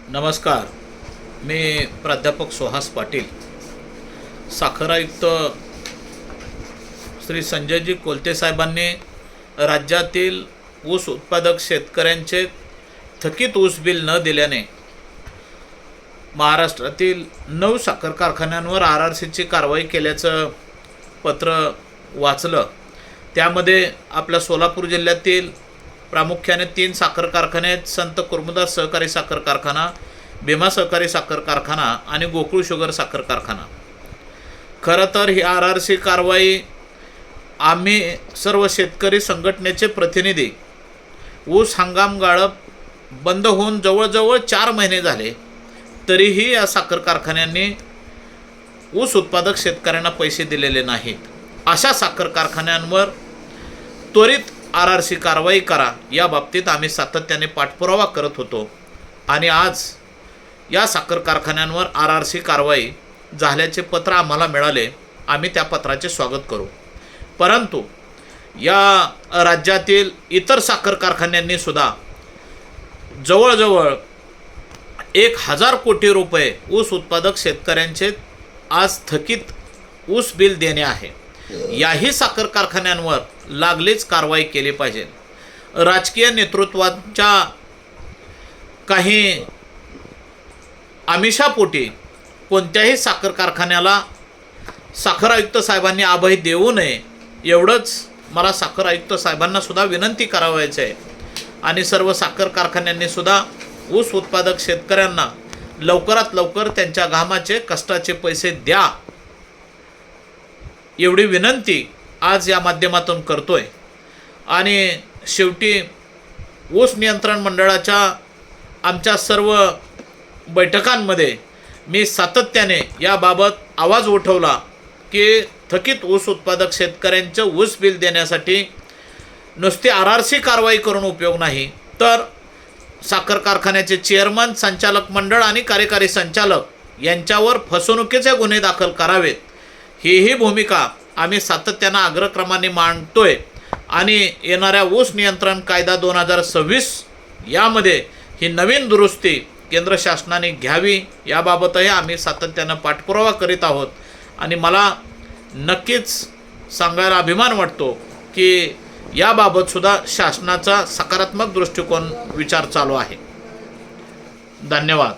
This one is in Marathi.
नमस्कार. मी प्राध्यापक सुहास पाटील. साखर आयुक्त श्री संजयजी कोलते साहेबांनी राज्यातील ऊस उत्पादक शेतकऱ्यांचे थकीत ऊस बिल न दिल्याने महाराष्ट्रातील 9 साखर कारखान्यांवर RRCची कारवाई केल्याचं पत्र वाचलं. त्यामध्ये आपल्या सोलापूर जिल्ह्यातील प्रामुख्याने 3 साखर कारखाने आहेत. संत कुर्मदास सहकारी साखर कारखाना, भीमा सहकारी साखर कारखाना आणि गोकुळ शुगर साखर कारखाना. खरं तर ही RRC कारवाई आम्ही सर्व शेतकरी संघटनेचे प्रतिनिधी, ऊस हंगाम गाळप बंद होऊन जवळजवळ 4 महिने झाले तरीही या साखर कारखान्यांनी ऊस उत्पादक शेतकऱ्यांना पैसे दिलेले नाहीत. अशा साखर कारखान्यांवर त्वरित RRC कारवाई करा या बाबतीत आम्ही सातत्याने पाठपुरावा करत होतो आणि आज या साखर कारखान्यांवर RRC कारवाई झाल्याचे पत्र आम्हाला मिळाले. आम्ही त्या पत्राचे स्वागत करू. परंतु या राज्यातील इतर साखर कारखान्यांनी सुद्धा जवळजवळ 1000 कोटी रुपये ऊस उत्पादक शेतकऱ्यांचे आज थकीत ऊस बिल देणे आहे. याही साखर कारखान्यांवर लागलीच कारवाई केली पाहिजे. राजकीय नेतृत्वाच्या काही आमिषापोटी कोणत्याही साखर कारखान्याला साखर आयुक्त साहेबांनी अभय देऊ नये एवढंच मला साखर आयुक्त साहेबांना सुद्धा विनंती करावायची आहे. आणि सर्व साखर कारखान्यांनी सुद्धा ऊस उत्पादक शेतकऱ्यांना लवकरात लवकर त्यांच्या घामाचे कष्टाचे पैसे द्या एवढी विनंती आज या माध्यमातून करतोय. आणि शेवटी ऊस नियंत्रण मंडळाच्या आमच्या सर्व बैठकांमध्ये मी सातत्याने याबाबत आवाज उठवला की थकीत ऊस उत्पादक शेतकऱ्यांचं ऊस बिल देण्यासाठी नुसती RRC कारवाई करून उपयोग नाही, तर साखर कारखान्याचे चेअरमन, संचालक मंडळ आणि कार्यकारी संचालक यांच्यावर फसवणुकीचे गुन्हे दाखल करावेत. ही भूमिका आम्ही सातत्यानं अग्रक्रमाने मांडतोय. आणि येणाऱ्या ऊस नियंत्रण कायदा 2026 यामध्ये ही नवीन दुरुस्ती केंद्र शासनाने घ्यावी याबाबतही आम्ही सातत्यानं पाठपुरावा करीत आहोत. आणि मला नक्कीच सांगायला अभिमान वाटतो की याबाबतसुद्धा शासनाचा सकारात्मक दृष्टिकोन विचार चालू आहे. धन्यवाद.